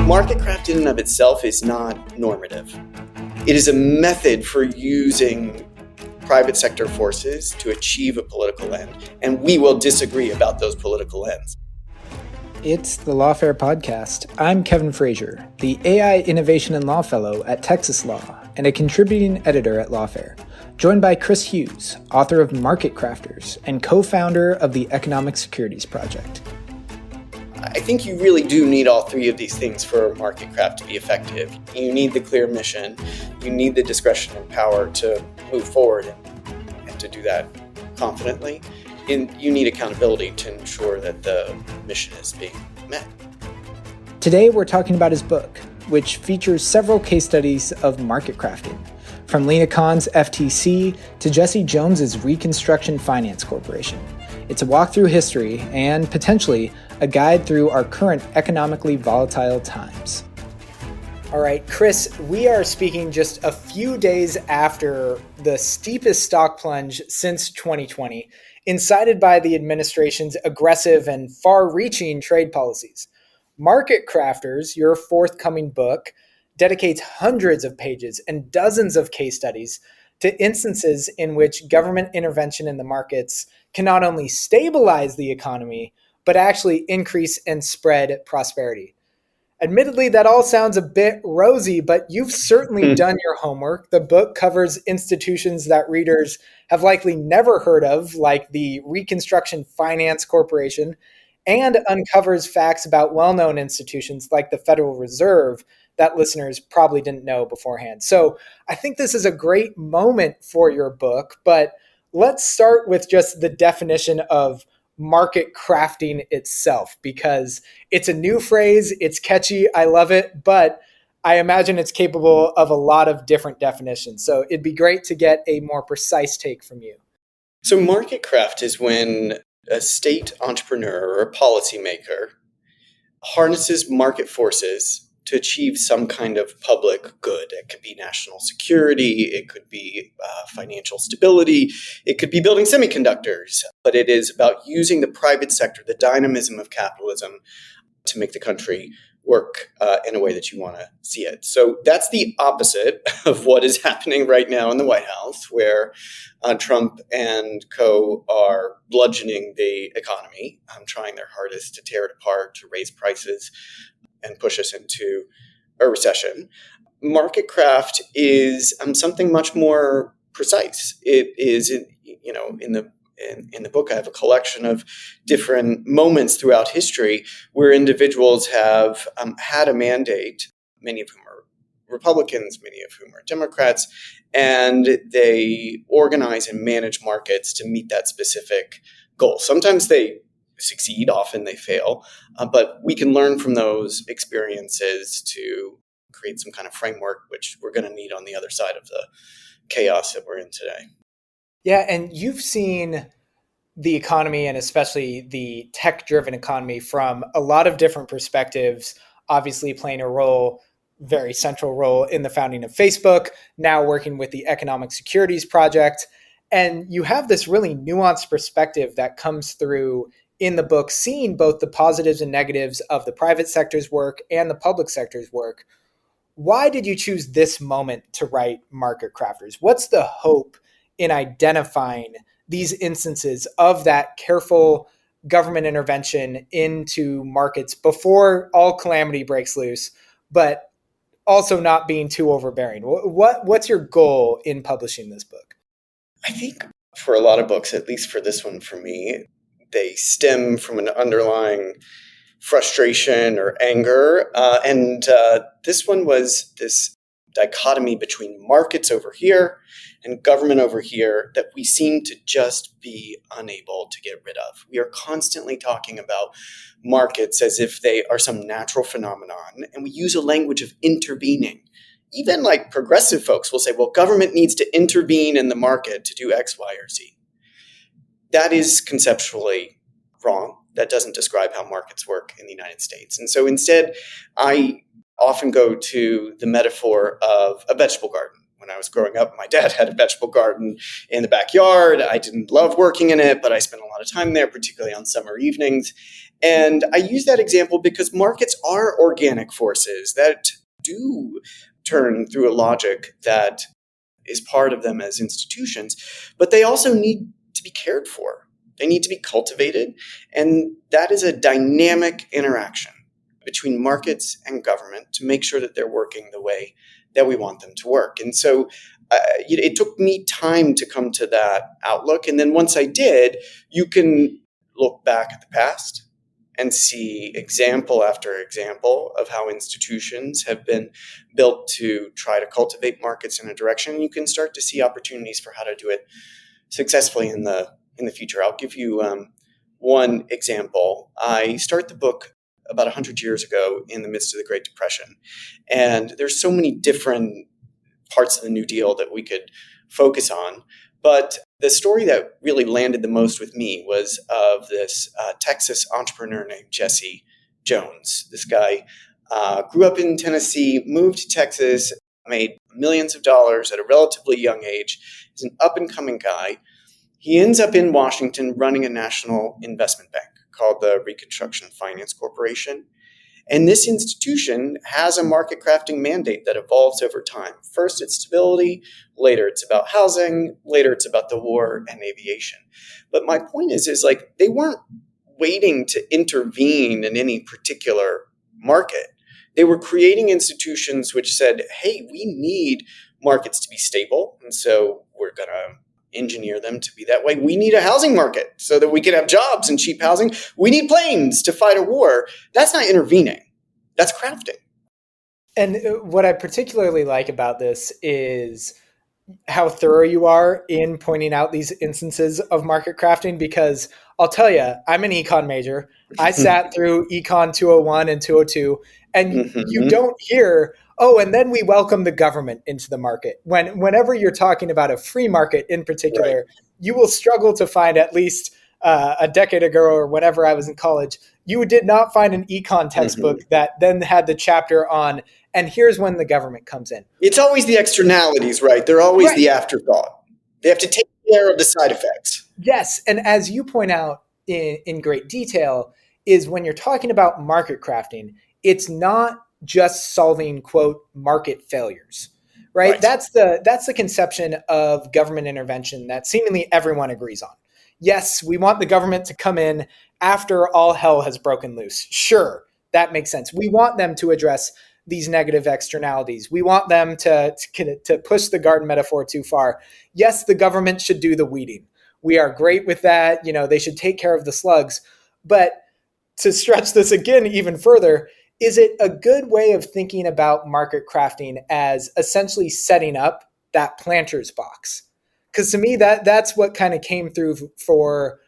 Marketcraft in and of itself is not normative. It is a method for using private sector forces to achieve a political end, and we will disagree about those political ends. It's the Lawfare podcast. I'm Kevin Frazier, the AI Innovation and Law Fellow at Texas Law and a contributing editor at Lawfare, joined by Chris Hughes, author of Marketcrafters and co-founder of the Economic Securities Project. I think you really do need all three of these things for Marketcraft to be effective. You need the clear mission, you need the discretion and power to move forward and to do that confidently, and you need accountability to ensure that the mission is being met. Today we're talking about his book, which features several case studies of market crafting, from Lena Khan's FTC to Jesse Jones's Reconstruction Finance Corporation. It's a walk through history and, potentially, a guide through our current economically volatile times. All right, Chris, we are speaking just a few days after the steepest stock plunge since 2020, incited by the administration's aggressive and far-reaching trade policies. Marketcrafters, your forthcoming book, dedicates hundreds of pages and dozens of case studies to instances in which government intervention in the markets can not only stabilize the economy, but actually increase and spread prosperity. Admittedly, that all sounds a bit rosy, but you've certainly done your homework. The book covers institutions that readers have likely never heard of, like the Reconstruction Finance Corporation, and uncovers facts about well-known institutions like the Federal Reserve that listeners probably didn't know beforehand. So I think this is a great moment for your book, but let's start with just the definition of market crafting itself, because it's a new phrase, it's catchy, I love it, but I imagine it's capable of a lot of different definitions. So it'd be great to get a more precise take from you. So market craft is when a state entrepreneur or a policymaker harnesses market forces to achieve some kind of public good. It could be national security, it could be financial stability, it could be building semiconductors, but it is about using the private sector, the dynamism of capitalism, to make the country work in a way that you want to see it. So that's the opposite of what is happening right now in the White House, where Trump and co are bludgeoning the economy, trying their hardest to tear it apart, to raise prices, and push us into a recession. Marketcraft is something much more precise. It is, in the book, I have a collection of different moments throughout history where individuals have had a mandate, many of whom are Republicans, many of whom are Democrats, and they organize and manage markets to meet that specific goal. Sometimes they succeed, often they fail, but we can learn from those experiences to create some kind of framework, which we're going to need on the other side of the chaos that we're in today. Yeah, and you've seen the economy, and especially the tech-driven economy, from a lot of different perspectives, obviously playing a role, very central role in the founding of Facebook, now working with the Economic Securities Project. And you have this really nuanced perspective that comes through in the book, seeing both the positives and negatives of the private sector's work and the public sector's work. Why did you choose this moment to write Marketcrafters? What's the hope in identifying these instances of that careful government intervention into markets before all calamity breaks loose, but also not being too overbearing? What's your goal in publishing this book? I think for a lot of books, at least for this one for me, they stem from an underlying frustration or anger. And this one was this dichotomy between markets over here and government over here that we seem to just be unable to get rid of. We are constantly talking about markets as if they are some natural phenomenon, and we use a language of intervening. Even like progressive folks will say, well, government needs to intervene in the market to do X, Y, or Z. That is conceptually wrong. That doesn't describe how markets work in the United States. And so instead, I often go to the metaphor of a vegetable garden. When I was growing up, my dad had a vegetable garden in the backyard. I didn't love working in it, but I spent a lot of time there, particularly on summer evenings. And I use that example because markets are organic forces that do turn through a logic that is part of them as institutions, but they also need to be cared for. They need to be cultivated, and that is a dynamic interaction between markets and government to make sure that they're working the way that we want them to work. And so it took me time to come to that outlook. And then once I did, you can look back at the past and see example after example of how institutions have been built to try to cultivate markets in a direction. You can start to see opportunities for how to do it successfully in the future. I'll give you one example. I start the book about 100 years ago in the midst of the Great Depression, and there's so many different parts of the New Deal that we could focus on. But the story that really landed the most with me was of this Texas entrepreneur named Jesse Jones. This guy grew up in Tennessee, moved to Texas, made millions of dollars at a relatively young age. He's an up-and-coming guy. He ends up in Washington running a national investment bank called the Reconstruction Finance Corporation. And this institution has a market crafting mandate that evolves over time. First, it's stability. Later, it's about housing. Later, it's about the war and aviation. But my point is like they weren't waiting to intervene in any particular market. They were creating institutions which said, hey, we need markets to be stable. And so we're going to engineer them to be that way. We need a housing market so that we can have jobs and cheap housing. We need planes to fight a war. That's not intervening. That's crafting. And what I particularly like about this is how thorough you are in pointing out these instances of market crafting, because I'll tell you, I'm an econ major. I sat through econ 201 and 202, and you don't hear, oh, and then we welcome the government into the market. Whenever you're talking about a free market in particular, right, you will struggle to find, at least a decade ago or whenever I was in college, you did not find an econ textbook that then had the chapter on, and here's when the government comes in. It's always the externalities, right? They're always the afterthought. They have to take care of the side effects. Yes. And as you point out in great detail, is when you're talking about market crafting, it's not just solving, quote, market failures, right? That's the conception of government intervention that seemingly everyone agrees on. Yes, we want the government to come in after all hell has broken loose. Sure, that makes sense. We want them to address these negative externalities. We want them to push the garden metaphor too far. Yes, the government should do the weeding. We are great with that. They should take care of the slugs. But to stretch this again even further, is it a good way of thinking about market crafting as essentially setting up that planter's box? Because to me, that's what kind of came through for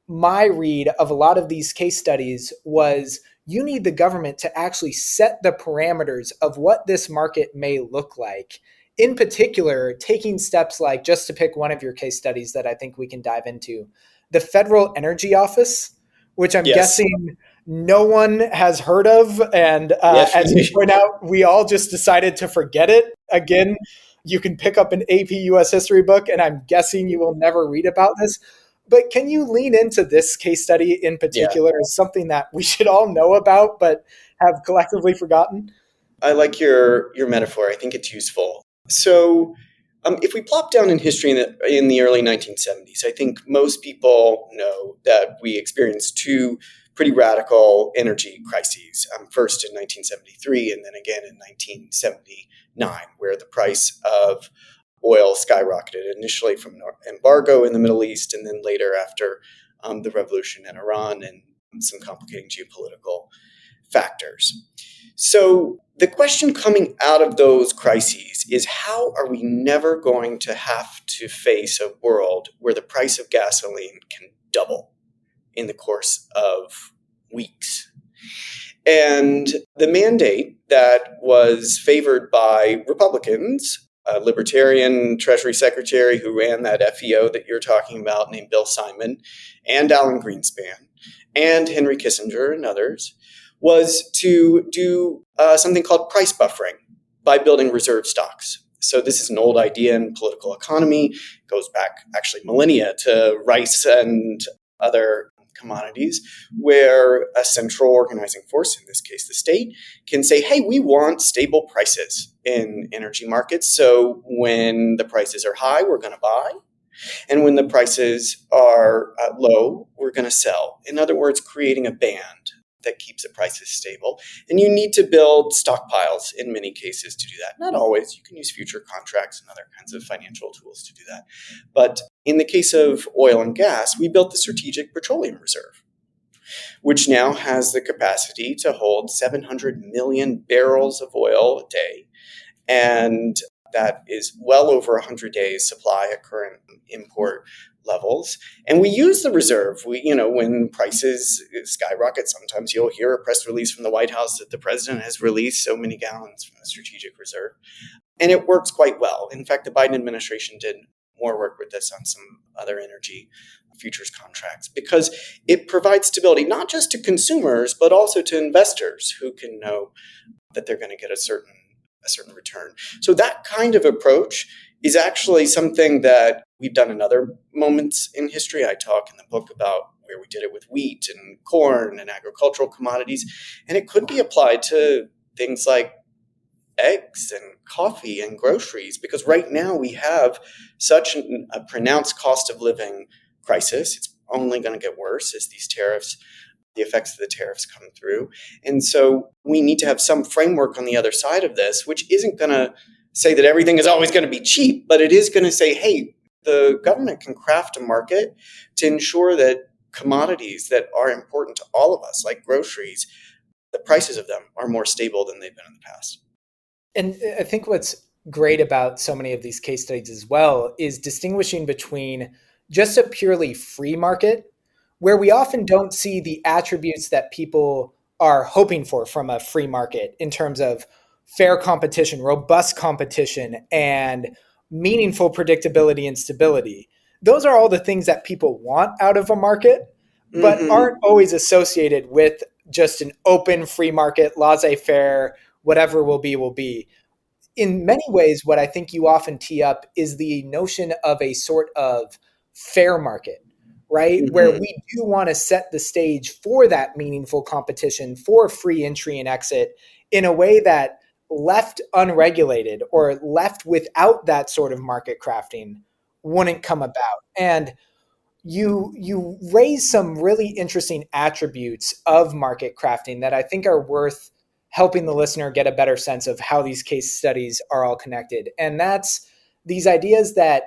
my read of a lot of these case studies was you need the government to actually set the parameters of what this market may look like. In particular, taking steps like, just to pick one of your case studies that I think we can dive into, the Federal Energy Office, which I'm guessing no one has heard of. And as you point out, we all just decided to forget it. Again, you can pick up an AP US history book, and I'm guessing you will never read about this. But can you lean into this case study in particular as something that we should all know about but have collectively forgotten? I like your metaphor. I think it's useful. So if we plop down in history in the early 1970s, I think most people know that we experienced two pretty radical energy crises. First in 1973 and then again in 1979, where the price of oil skyrocketed, initially from an embargo in the Middle East, and then later after the revolution in Iran and some complicating geopolitical factors. So the question coming out of those crises is, how are we never going to have to face a world where the price of gasoline can double in the course of weeks? And the mandate that was favored by Republicans, a libertarian Treasury Secretary who ran that FEO that you're talking about named Bill Simon, and Alan Greenspan, and Henry Kissinger and others, was to do something called price buffering by building reserve stocks. So this is an old idea in political economy. It goes back actually millennia to Rice and other commodities, where a central organizing force, in this case the state, can say, hey, we want stable prices in energy markets. So when the prices are high, we're going to buy. And when the prices are low, we're going to sell. In other words, creating a band that keeps the prices stable. And you need to build stockpiles in many cases to do that. Not always. You can use future contracts and other kinds of financial tools to do that. But in the case of oil and gas, we built the Strategic Petroleum Reserve, which now has the capacity to hold 700 million barrels of oil a day. And that is well over 100 days supply at current import levels. And we use the reserve. When prices skyrocket, sometimes you'll hear a press release from the White House that the president has released so many gallons from the Strategic Reserve. And it works quite well. In fact, the Biden administration did more work with this on some other energy futures contracts because it provides stability not just to consumers, but also to investors who can know that they're going to get a certain return. So that kind of approach is actually something that we've done in other moments in history. I talk in the book about where we did it with wheat and corn and agricultural commodities. And it could be applied to things like eggs and coffee and groceries, because right now we have such a pronounced cost of living crisis. It's only going to get worse as the effects of the tariffs come through. And so we need to have some framework on the other side of this, which isn't going to say that everything is always going to be cheap, but it is going to say, hey, the government can craft a market to ensure that commodities that are important to all of us, like groceries, the prices of them are more stable than they've been in the past. And I think what's great about so many of these case studies as well is distinguishing between just a purely free market, where we often don't see the attributes that people are hoping for from a free market in terms of fair competition, robust competition, and meaningful predictability and stability. Those are all the things that people want out of a market, but aren't always associated with just an open free market, laissez-faire, whatever will be, will be. In many ways, what I think you often tee up is the notion of a sort of fair market, right? Where we do want to set the stage for that meaningful competition, for free entry and exit in a way that left unregulated or left without that sort of market crafting wouldn't come about. And you raise some really interesting attributes of market crafting that I think are worth helping the listener get a better sense of how these case studies are all connected. And that's these ideas that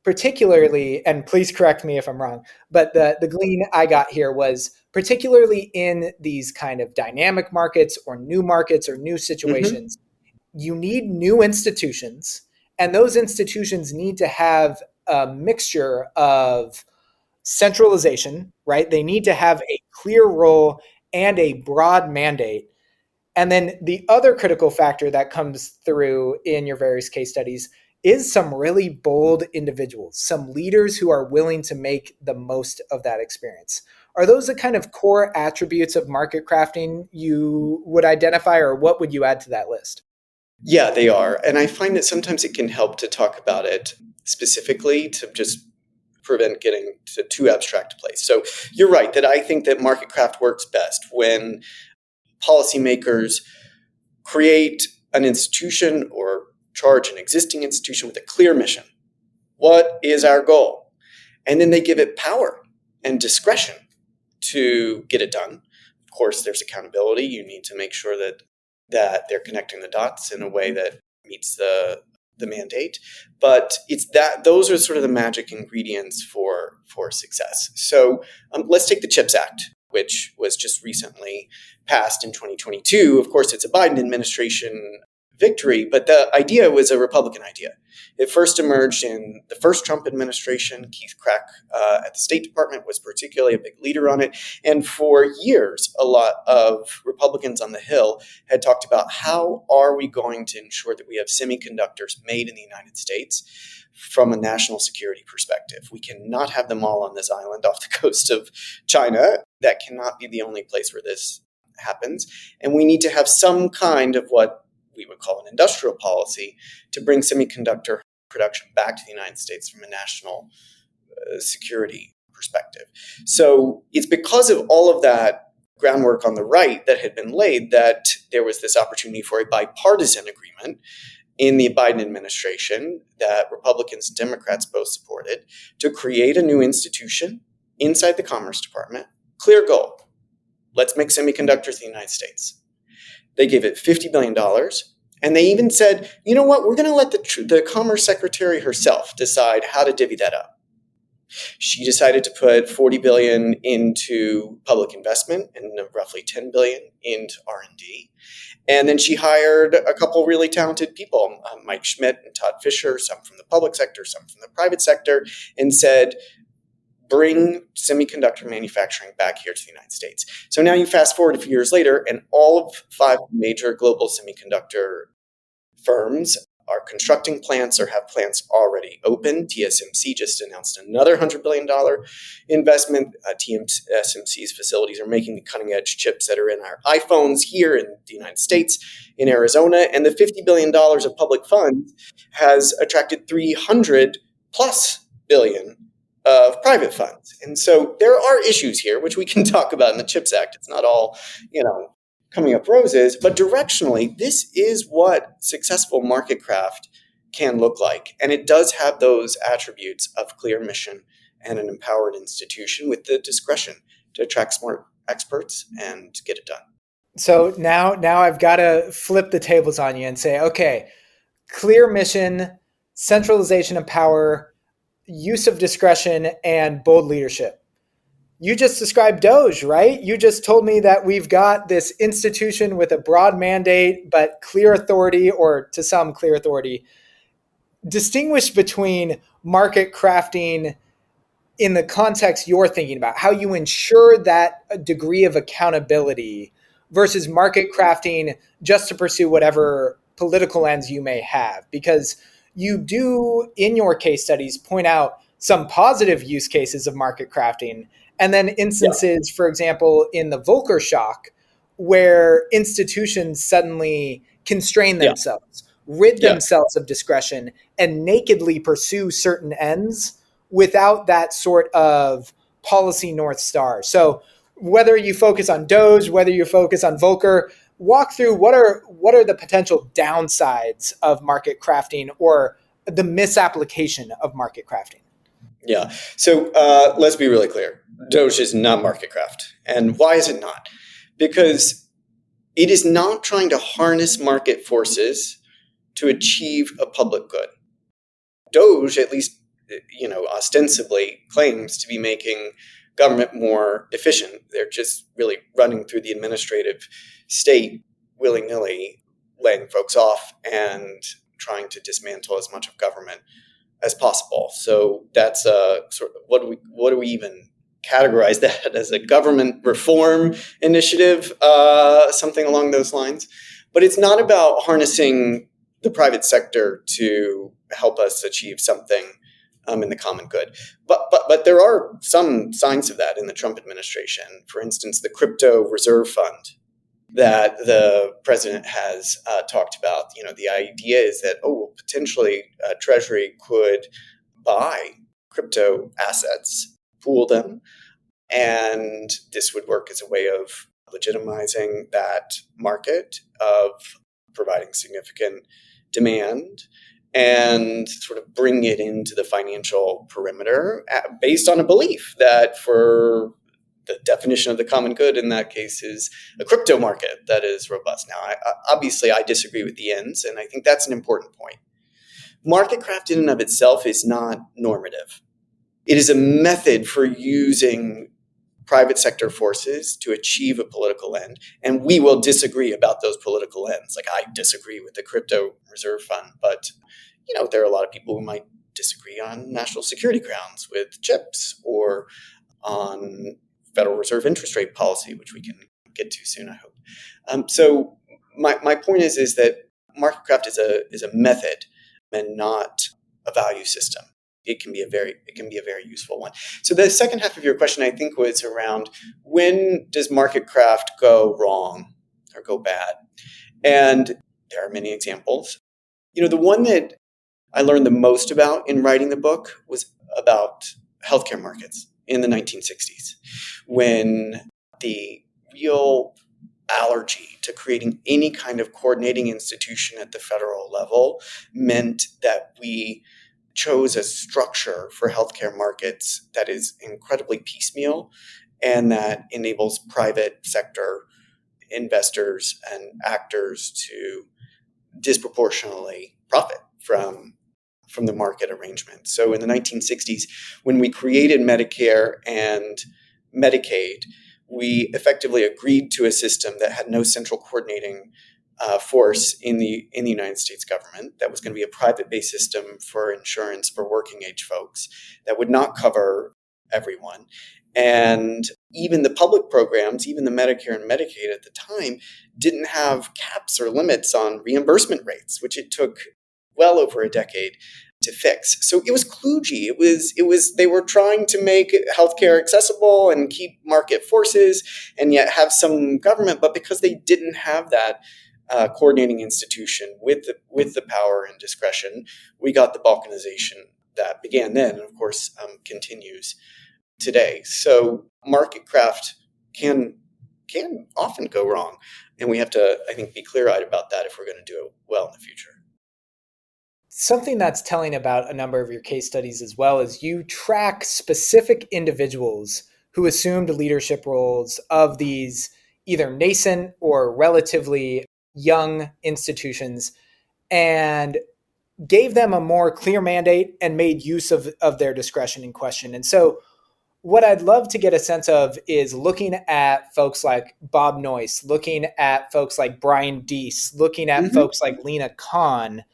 particularly, and please correct me if I'm wrong, but the glean I got here was particularly in these kind of dynamic markets or new situations, you need new institutions, and those institutions need to have a mixture of centralization, right? They need to have a clear role and a broad mandate. And then the other critical factor that comes through in your various case studies is some really bold individuals, some leaders who are willing to make the most of that experience. Are those the kind of core attributes of market crafting you would identify, or what would you add to that list? Yeah, they are. And I find that sometimes it can help to talk about it specifically to just prevent getting to too abstract a place. So you're right that I think that market craft works best when policymakers create an institution or charge an existing institution with a clear mission. What is our goal? And then they give it power and discretion to get it done. Of course, there's accountability. You need to make sure that they're connecting the dots in a way that meets the mandate. But it's that those are sort of the magic ingredients for success. So let's take the CHIPS Act, which was just recently passed in 2022. Of course, it's a Biden administration victory, but the idea was a Republican idea. It first emerged in the first Trump administration. Keith Crack at the State Department was particularly a big leader on it. And for years, a lot of Republicans on the Hill had talked about how are we going to ensure that we have semiconductors made in the United States from a national security perspective. We cannot have them all on this island off the coast of China. That cannot be the only place where this happens. And we need to have some kind of what we would call an industrial policy to bring semiconductor production back to the United States from a national security perspective. So it's because of all of that groundwork on the right that had been laid that there was this opportunity for a bipartisan agreement in the Biden administration that Republicans and Democrats both supported to create a new institution inside the Commerce Department. Clear goal. Let's make semiconductors in the United States. They gave it $50 billion. And they even said, you know what, we're going to let the Commerce Secretary herself decide how to divvy that up. She decided to put $40 billion into public investment and roughly $10 billion into R&D. And then she hired a couple really talented people, Mike Schmidt and Todd Fisher, some from the public sector, some from the private sector, and said, bring semiconductor manufacturing back here to the United States. So now you fast forward a few years later, and all of 5 major global semiconductor firms are constructing plants or have plants already open. TSMC just announced another $100 billion investment. TSMC's facilities are making the cutting-edge chips that are in our iPhones here in the United States, in Arizona. And the $50 billion of public funds has attracted $300+ billion of private funds. And so there are issues here, which we can talk about in the CHIPS Act. It's not all, coming up roses, but directionally, this is what successful marketcraft can look like. And it does have those attributes of clear mission and an empowered institution with the discretion to attract smart experts and get it done. So now I've got to flip the tables on you and say, okay, clear mission, centralization of power, use of discretion, and bold leadership. You just described Doge, right? You just told me that we've got this institution with a broad mandate, but clear authority, or to some clear authority. Distinguish between market crafting in the context you're thinking about, how you ensure that degree of accountability versus market crafting just to pursue whatever political ends you may have. Because you do, in your case studies, point out some positive use cases of market crafting, and then instances, for example, in the Volcker shock, where institutions suddenly constrain themselves, rid themselves of discretion, and nakedly pursue certain ends without that sort of policy North Star. So whether you focus on Doge, whether you focus on Volcker, walk through what are the potential downsides of market crafting or the misapplication of market crafting. Yeah. So let's be really clear. Doge is not marketcraft. And why is it not? Because it is not trying to harness market forces to achieve a public good. Doge, at least, ostensibly claims to be making government more efficient. They're just really running through the administrative state willy-nilly, laying folks off and trying to dismantle as much of government as possible. So that's sort of what do we even categorize that as, a government reform initiative, something along those lines. But it's not about harnessing the private sector to help us achieve something in the common good. But there are some signs of that in the Trump administration. For instance, the crypto reserve fund that the president has talked about. The idea is that, potentially Treasury could buy crypto assets, pool them, and this would work as a way of legitimizing that market, of providing significant demand, and sort of bring it into the financial perimeter based on a belief that for the definition of the common good in that case is a crypto market that is robust. Now, obviously, I disagree with the ends, and I think that's an important point. Marketcraft in and of itself is not normative. It is a method for using private sector forces to achieve a political end, and we will disagree about those political ends. Like, I disagree with the crypto reserve fund, but there are a lot of people who might disagree on national security grounds with chips or on Federal Reserve interest rate policy, which we can get to soon, I hope. So my point is that marketcraft is a method and not a value system. It can be a very useful one. So the second half of your question, I think, was around when does marketcraft go wrong or go bad? And there are many examples. The one that I learned the most about in writing the book was about healthcare markets. in the 1960s, when the real allergy to creating any kind of coordinating institution at the federal level meant that we chose a structure for healthcare markets that is incredibly piecemeal and that enables private sector investors and actors to disproportionately profit from the market arrangement. So in the 1960s, when we created Medicare and Medicaid, we effectively agreed to a system that had no central coordinating force in the United States government. That was going to be a private-based system for insurance for working age folks that would not cover everyone. And even the public programs, even the Medicare and Medicaid at the time, didn't have caps or limits on reimbursement rates, which it took well over a decade to fix. So it was kludgy. It was they were trying to make healthcare accessible and keep market forces and yet have some government, but because they didn't have that coordinating institution with the power and discretion, we got the balkanization that began then and of course continues today. So marketcraft can often go wrong, and we have to, I think, be clear-eyed about that if we're going to do it well in the future. Something that's telling about a number of your case studies as well is you track specific individuals who assumed leadership roles of these either nascent or relatively young institutions and gave them a more clear mandate and made use of their discretion in question. And so what I'd love to get a sense of is looking at folks like Bob Noyce, looking at folks like Brian Deese, looking at folks like Lena Khan.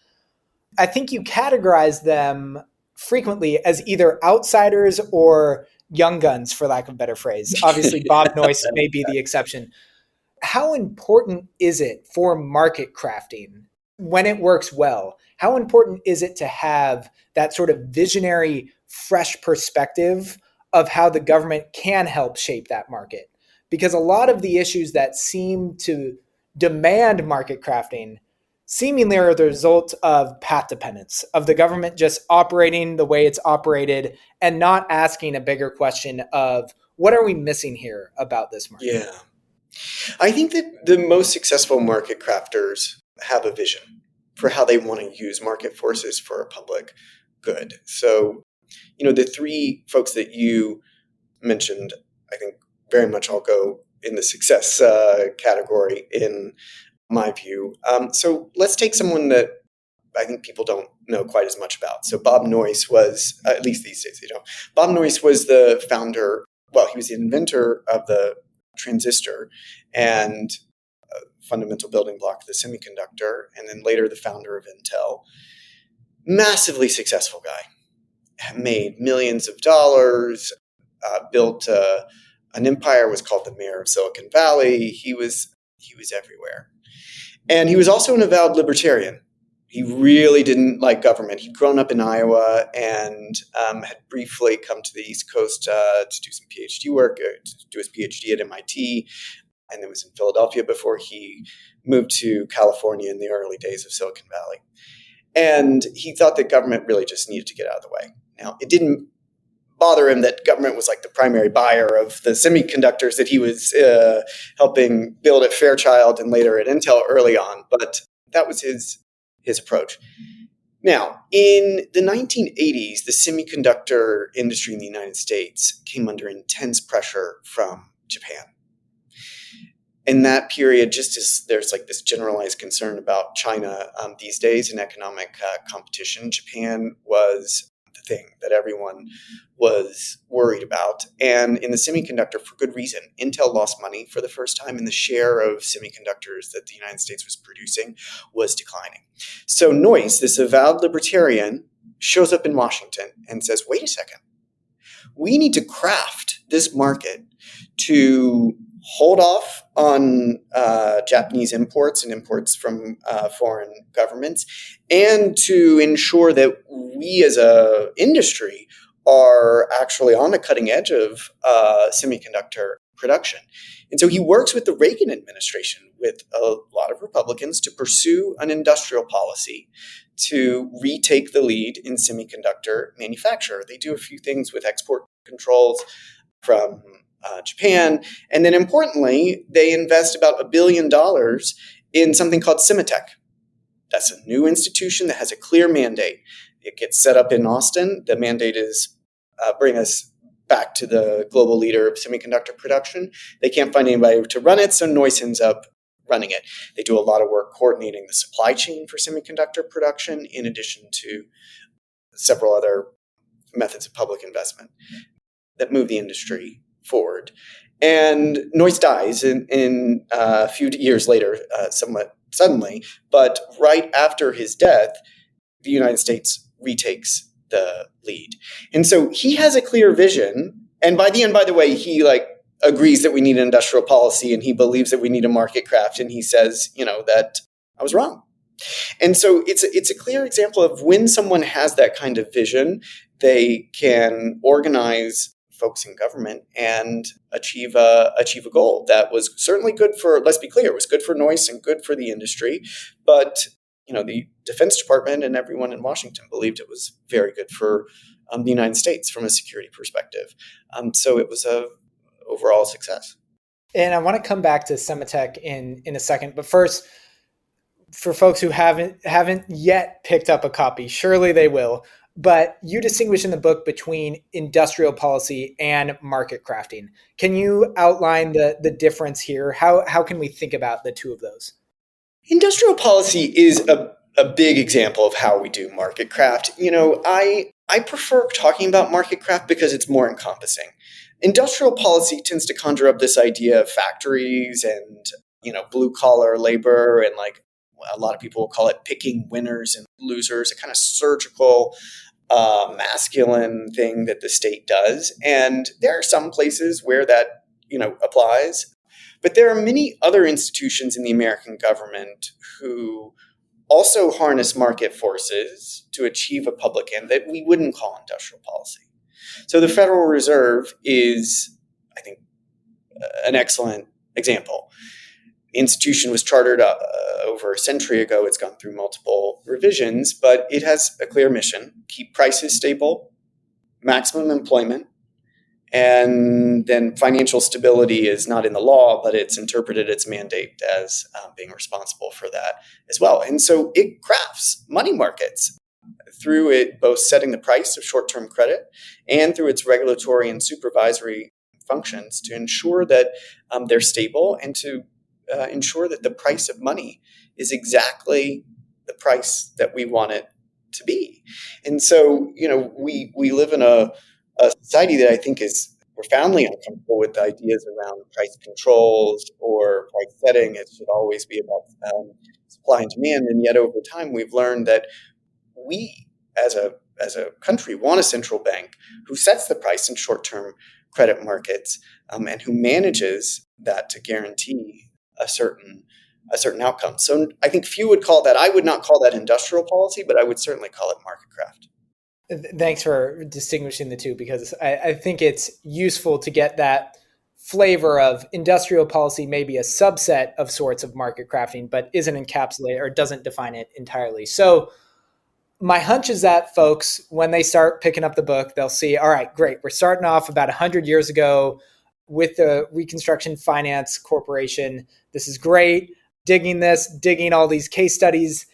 I think you categorize them frequently as either outsiders or young guns, for lack of a better phrase. Obviously, Bob Noyce may be the exception. How important is it for market crafting when it works well? How important is it to have that sort of visionary, fresh perspective of how the government can help shape that market? Because a lot of the issues that seem to demand market crafting seemingly are the result of path dependence, of the government just operating the way it's operated and not asking a bigger question of what are we missing here about this market? Yeah. I think that the most successful market crafters have a vision for how they want to use market forces for a public good. So, the three folks that you mentioned, I think very much all go in the success category in my view. So let's take someone that I think people don't know quite as much about. So Bob Noyce was, at least these days they don't. Bob Noyce was the founder, he was the inventor of the transistor and fundamental building block of the semiconductor, and then later the founder of Intel. Massively successful guy. Made millions of dollars, built an empire, was called the mayor of Silicon Valley. He was everywhere. And he was also an avowed libertarian. He really didn't like government. He'd grown up in Iowa and had briefly come to the East Coast to do some PhD work, to do his PhD at MIT, and then was in Philadelphia before he moved to California in the early days of Silicon Valley. And he thought that government really just needed to get out of the way. Now, it didn't bother him that government was like the primary buyer of the semiconductors that he was helping build at Fairchild and later at Intel early on, but that was his approach. Now, in the 1980s, the semiconductor industry in the United States came under intense pressure from Japan. In that period, just as there's like this generalized concern about China these days in economic competition, Japan was the thing that everyone was worried about. And in the semiconductor, for good reason, Intel lost money for the first time, and the share of semiconductors that the United States was producing was declining. So Noyce, this avowed libertarian, shows up in Washington and says, wait a second, we need to craft this market to hold off on Japanese imports and imports from foreign governments, and to ensure that we as a industry are actually on the cutting edge of semiconductor production. And so he works with the Reagan administration, with a lot of Republicans, to pursue an industrial policy to retake the lead in semiconductor manufacture. They do a few things with export controls from Japan. And then importantly, they invest about $1 billion in something called Symatech. That's a new institution that has a clear mandate. It gets set up in Austin. The mandate is bring us back to the global leader of semiconductor production. They can't find anybody to run it, so Noyce ends up running it. They do a lot of work coordinating the supply chain for semiconductor production, in addition to several other methods of public investment that move the industry forward. And Noyce dies in a few years later, somewhat suddenly, but right after his death, the United States retakes the lead. And so he has a clear vision. And by the end, by the way, he agrees that we need an industrial policy, and he believes that we need a market craft. And he says, that I was wrong. And so it's a clear example of when someone has that kind of vision, they can organize folks in government and achieve a goal that was certainly good for, let's be clear, it was good for Noyce and good for the industry. But the Defense Department and everyone in Washington believed it was very good for the United States from a security perspective. So it was a overall success. And I want to come back to Symatech in a second, but first, for folks who haven't yet picked up a copy, surely they will. But you distinguish in the book between industrial policy and market crafting. Can you outline the difference here? How can we think about the two of those? Industrial policy is a big example of how we do market craft. I prefer talking about market craft because it's more encompassing. Industrial policy tends to conjure up this idea of factories and, blue collar labor, and a lot of people will call it picking winners and losers, a kind of surgical, masculine thing that the state does. And there are some places where that, applies. But there are many other institutions in the American government who also harness market forces to achieve a public end that we wouldn't call industrial policy. So the Federal Reserve is, I think, an excellent example. The institution was chartered over a century ago. It's gone through multiple revisions, but it has a clear mission: keep prices stable, maximum employment, and then financial stability is not in the law, but it's interpreted its mandate as being responsible for that as well. And so it crafts money markets through it both setting the price of short-term credit and through its regulatory and supervisory functions to ensure that they're stable and to ensure that the price of money is exactly the price that we want it to be. And so, we live in a society that I think is profoundly uncomfortable with ideas around price controls or price setting. It should always be about supply and demand. And yet over time, we've learned that we as a country want a central bank who sets the price in short-term credit markets and who manages that to guarantee a certain outcome. So I think few would call that, I would not call that industrial policy, but I would certainly call it market craft. Thanks for distinguishing the two, because I think it's useful to get that flavor of industrial policy, maybe a subset of sorts of market crafting, but isn't encapsulated or doesn't define it entirely. So my hunch is that folks, when they start picking up the book, they'll see, all right, great. We're starting off about 100 years ago with the Reconstruction Finance Corporation. This is great. Digging all these case studies.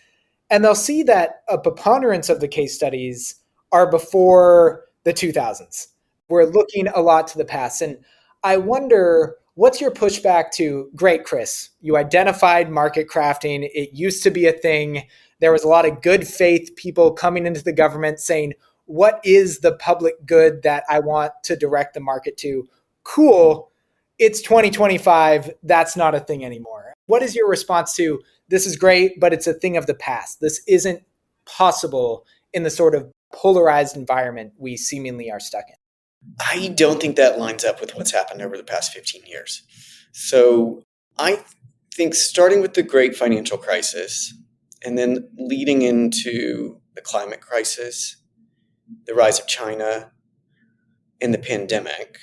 And they'll see that a preponderance of the case studies are before the 2000s. We're looking a lot to the past. And I wonder, what's your pushback to, great, Chris, you identified market crafting. It used to be a thing. There was a lot of good faith people coming into the government saying, what is the public good that I want to direct the market to? Cool. It's 2025. That's not a thing anymore. What is your response to, this is great, but it's a thing of the past? This isn't possible in the sort of polarized environment we seemingly are stuck in. I don't think that lines up with what's happened over the past 15 years. So I think starting with the great financial crisis and then leading into the climate crisis, the rise of China, and the pandemic,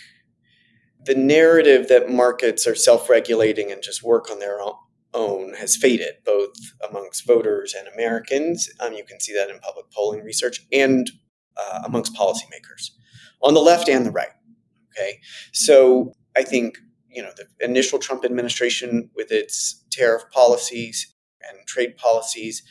the narrative that markets are self-regulating and just work on their own has faded, both amongst voters and Americans. You can see that in public polling research and amongst policymakers. on the left and the right. Okay. So I think, the initial Trump administration with its tariff policies and trade policies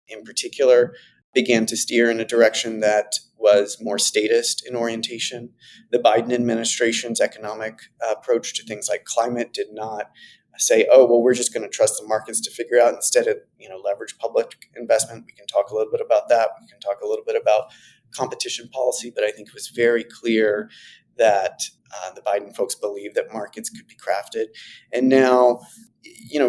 in particular began to steer in a direction that was more statist in orientation. The Biden administration's economic approach to things like climate did not say, oh, well, we're just going to trust the markets to figure out. Instead of, leverage public investment. We can talk a little bit about that. We can talk a little bit about competition policy. But I think it was very clear that the Biden folks believed that markets could be crafted. And now,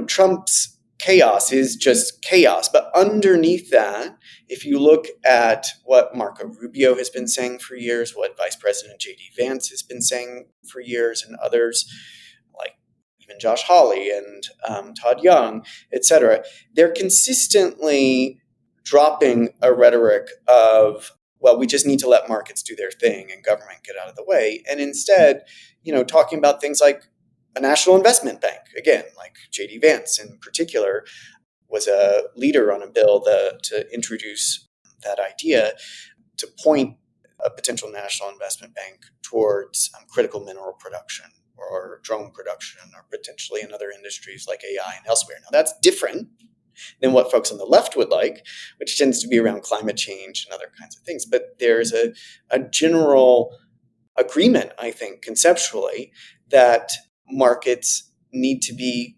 Trump's chaos is just chaos. But underneath that, if you look at what Marco Rubio has been saying for years, what Vice President J.D. Vance has been saying for years, and others like even Josh Hawley and Todd Young, et cetera, they're consistently dropping a rhetoric of, well, we just need to let markets do their thing and government get out of the way. And instead, talking about things like a national investment bank, again, like J.D. Vance in particular, was a leader on a bill to introduce that idea to point a potential national investment bank towards critical mineral production or drone production or potentially in other industries like AI and elsewhere. Now, that's different than what folks on the left would like, which tends to be around climate change and other kinds of things. But there's a general agreement, I think, conceptually, that markets need to be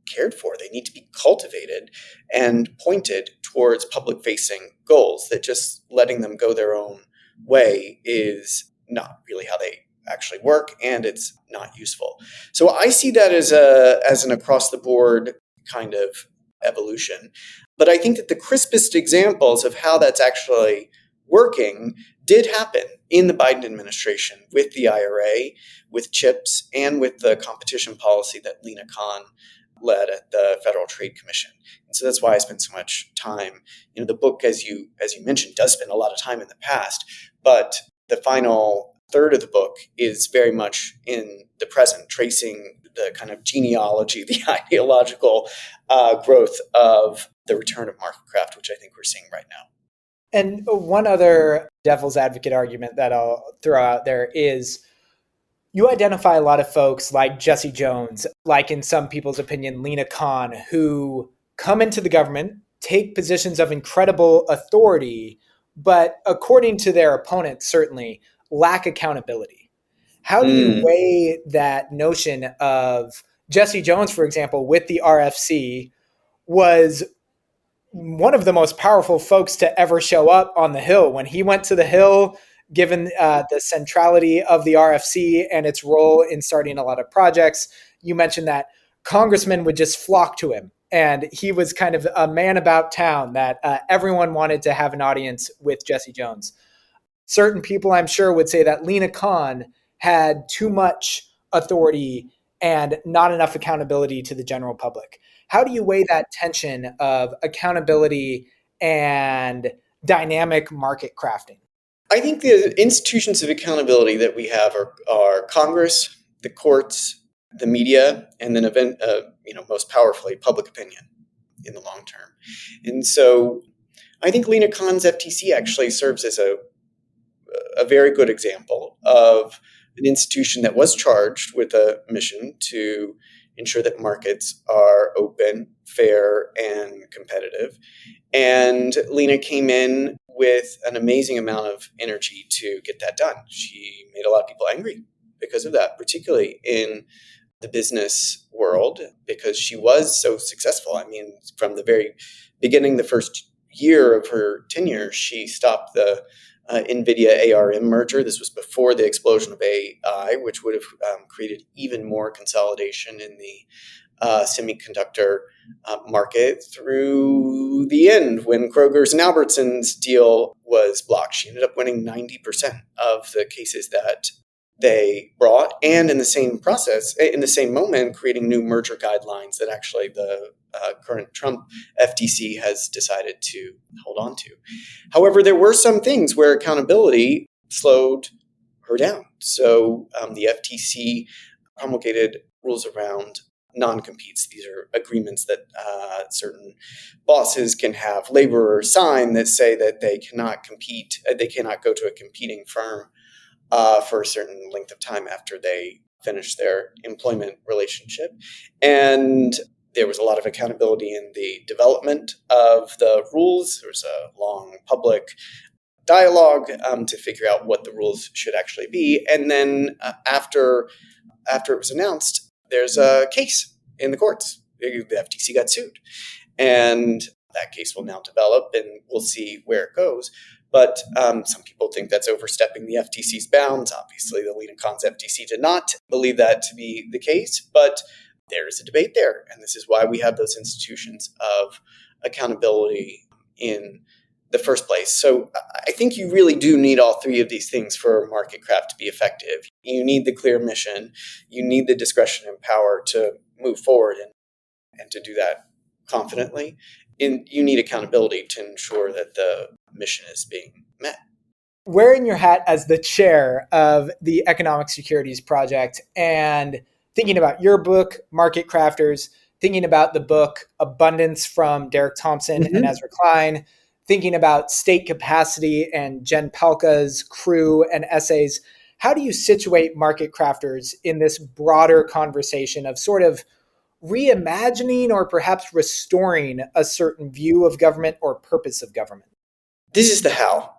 cared for. They need to be cultivated and pointed towards public-facing goals, that just letting them go their own way is not really how they actually work, and it's not useful. So I see that as an across-the-board kind of evolution. But I think that the crispest examples of how that's actually working did happen in the Biden administration with the IRA, with chips, and with the competition policy that Lina Khan led at the Federal Trade Commission. And so that's why I spent so much time. The book, as you mentioned, does spend a lot of time in the past, but the final third of the book is very much in the present, tracing the kind of genealogy, the ideological growth of the return of Marketcraft, which I think we're seeing right now. And one other devil's advocate argument that I'll throw out there is, you identify a lot of folks like Jesse Jones, like in some people's opinion, Lina Khan, who come into the government, take positions of incredible authority, but according to their opponents, certainly lack accountability. How do you weigh that notion of Jesse Jones, for example, with the RFC, was one of the most powerful folks to ever show up on the Hill. When he went to the Hill, given the centrality of the RFC and its role in starting a lot of projects, you mentioned that congressmen would just flock to him. And he was kind of a man about town that everyone wanted to have an audience with Jesse Jones. Certain people, I'm sure, would say that Lina Khan had too much authority and not enough accountability to the general public. How do you weigh that tension of accountability and dynamic market crafting? I think the institutions of accountability that we have are Congress, the courts, the media, and then most powerfully, public opinion in the long term. And so I think Lina Khan's FTC actually serves as a very good example of an institution that was charged with a mission to ensure that markets are open, fair, and competitive. And Lina came in with an amazing amount of energy to get that done. She made a lot of people angry because of that, particularly in the business world, because she was so successful. I mean, from the very beginning, the first year of her tenure, she stopped the NVIDIA ARM merger. This was before the explosion of AI, which would have created even more consolidation in the semiconductor market, through the end when Kroger's and Albertsons deal was blocked. She ended up winning 90% of the cases that they brought, and in the same process, in the same moment, creating new merger guidelines that actually the current Trump FTC has decided to hold on to. However, there were some things where accountability slowed her down. So the FTC promulgated rules around non-competes. These are agreements that certain bosses can have laborers sign that say that they cannot compete, they cannot go to a competing firm for a certain length of time after they finish their employment relationship. And there was a lot of accountability in the development of the rules. There was a long public dialogue to figure out what the rules should actually be. And then after it was announced, there's a case in the courts. The FTC got sued. And that case will now develop, and we'll see where it goes. But some people think that's overstepping the FTC's bounds. Obviously, the Lena Khan's FTC did not believe that to be the case, but there is a debate there. And this is why we have those institutions of accountability in the first place. So I think you really do need all three of these things for Marketcraft to be effective. You need the clear mission, you need the discretion and power to move forward and to do that confidently. And you need accountability to ensure that the mission is being met. Wearing your hat as the chair of the Economic Securities Project and thinking about your book, Marketcrafters, thinking about the book Abundance from Derek Thompson and Ezra Klein, thinking about state capacity and Jen Palka's crew and essays, how do you situate Marketcrafters in this broader conversation of sort of reimagining or perhaps restoring a certain view of government or purpose of government? This is the how.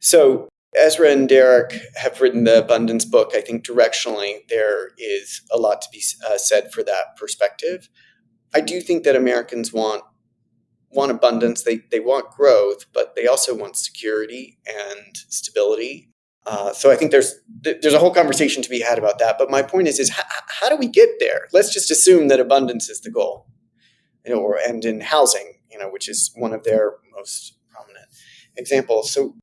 So Ezra and Derek have written the Abundance book. I think directionally there is a lot to be said for that perspective. I do think that Americans want abundance. They want growth, but they also want security and stability. So I think there's a whole conversation to be had about that. But my point is how do we get there? Let's just assume that abundance is the goal, and in housing, which is one of their most prominent examples. So,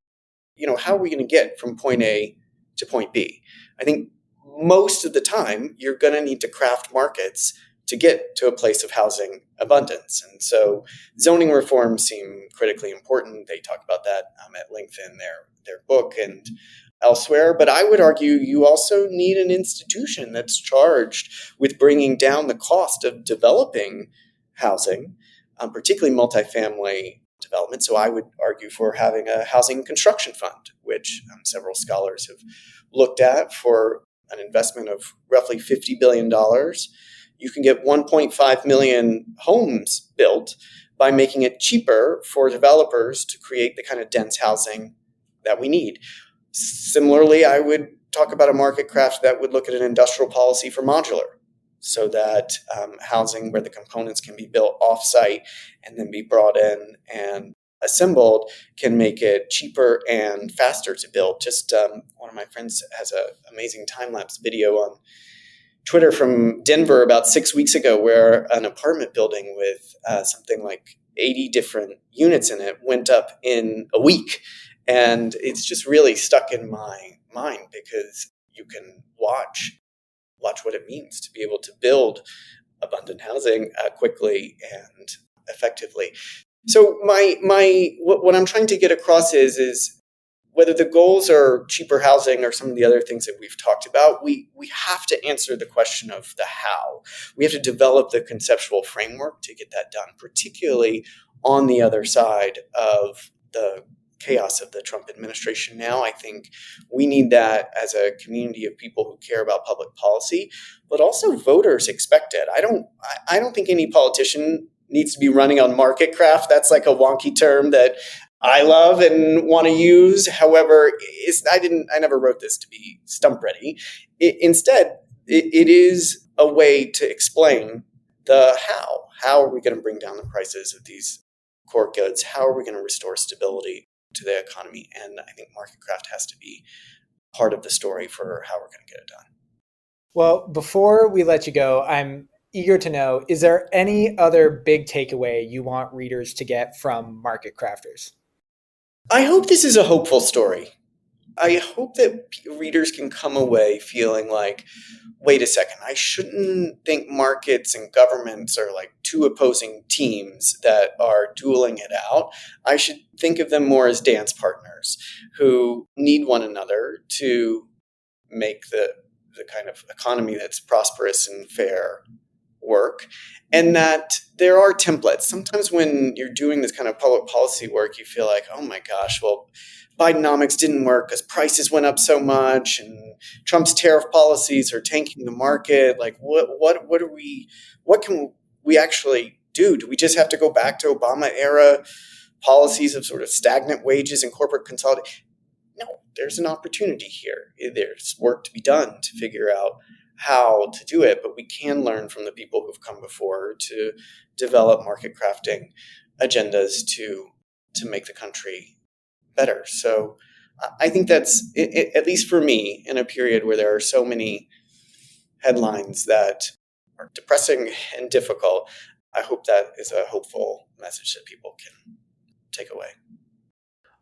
how are we going to get from point A to point B? I think most of the time you're going to need to craft markets to get to a place of housing abundance. And so zoning reforms seem critically important. They talk about that at length in their book and elsewhere. But I would argue you also need an institution that's charged with bringing down the cost of developing housing, particularly multifamily development. So I would argue for having a housing construction fund, which several scholars have looked at for an investment of roughly $50 billion. You can get 1.5 million homes built by making it cheaper for developers to create the kind of dense housing that we need. Similarly, I would talk about a Marketcraft that would look at an industrial policy for modular, so that housing where the components can be built off-site and then be brought in and assembled can make it cheaper and faster to build. Just one of my friends has an amazing time-lapse video on Twitter from Denver about 6 weeks ago where an apartment building with something like 80 different units in it went up in a week. And it's just really stuck in my mind because you can watch what it means to be able to build abundant housing quickly and effectively. So what I'm trying to get across is whether the goals are cheaper housing or some of the other things that we've talked about, we have to answer the question of the how. We have to develop the conceptual framework to get that done, particularly on the other side of the chaos of the Trump administration now. I think we need that as a community of people who care about public policy, but also voters expect it. I don't think any politician needs to be running on Marketcraft. That's like a wonky term that I love and want to use. However, I never wrote this to be stump ready. Instead, it is a way to explain the how. How are we going to bring down the prices of these core goods? How are we going to restore stability to the economy? And I think Marketcraft has to be part of the story for how we're going to get it done. Well, before we let you go, I'm eager to know, is there any other big takeaway you want readers to get from Marketcrafters? I hope this is a hopeful story. I hope that readers can come away feeling like, wait a second, I shouldn't think markets and governments are like two opposing teams that are dueling it out. I should think of them more as dance partners who need one another to make the kind of economy that's prosperous and fair work, and that there are templates. Sometimes when you're doing this kind of public policy work, you feel like, oh my gosh, well, Bidenomics didn't work because prices went up so much, and Trump's tariff policies are tanking the market. Like, what can we actually do? Do we just have to go back to Obama era policies of sort of stagnant wages and corporate consolidation? No, there's an opportunity here. There's work to be done to figure out how to do it, but we can learn from the people who've come before to develop market crafting agendas to make the country better. So I think that's, at least for me, in a period where there are so many headlines that are depressing and difficult, I hope that is a hopeful message that people can take away.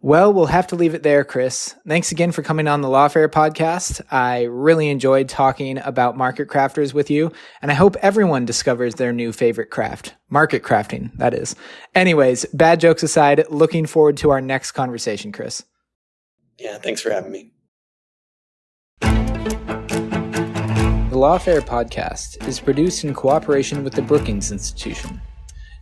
Well, we'll have to leave it there, Chris. Thanks again for coming on the Lawfare podcast. I really enjoyed talking about market crafters with you, and I hope everyone discovers their new favorite craft. Market crafting, that is. Anyways, bad jokes aside, looking forward to our next conversation, Chris. Yeah, thanks for having me. The Lawfare podcast is produced in cooperation with the Brookings Institution.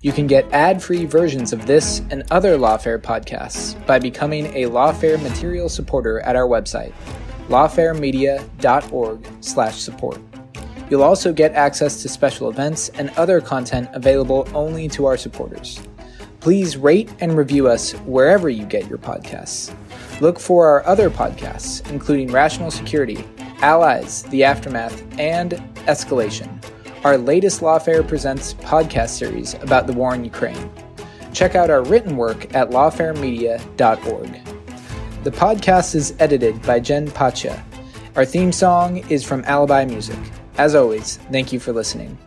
You can get ad-free versions of this and other Lawfare podcasts by becoming a Lawfare material supporter at our website, lawfaremedia.org/support. You'll also get access to special events and other content available only to our supporters. Please rate and review us wherever you get your podcasts. Look for our other podcasts, including Rational Security, Allies, The Aftermath, and Escalation, our latest Lawfare Presents podcast series about the war in Ukraine. Check out our written work at lawfaremedia.org. The podcast is edited by Jen Pacha. Our theme song is from Alibi Music. As always, thank you for listening.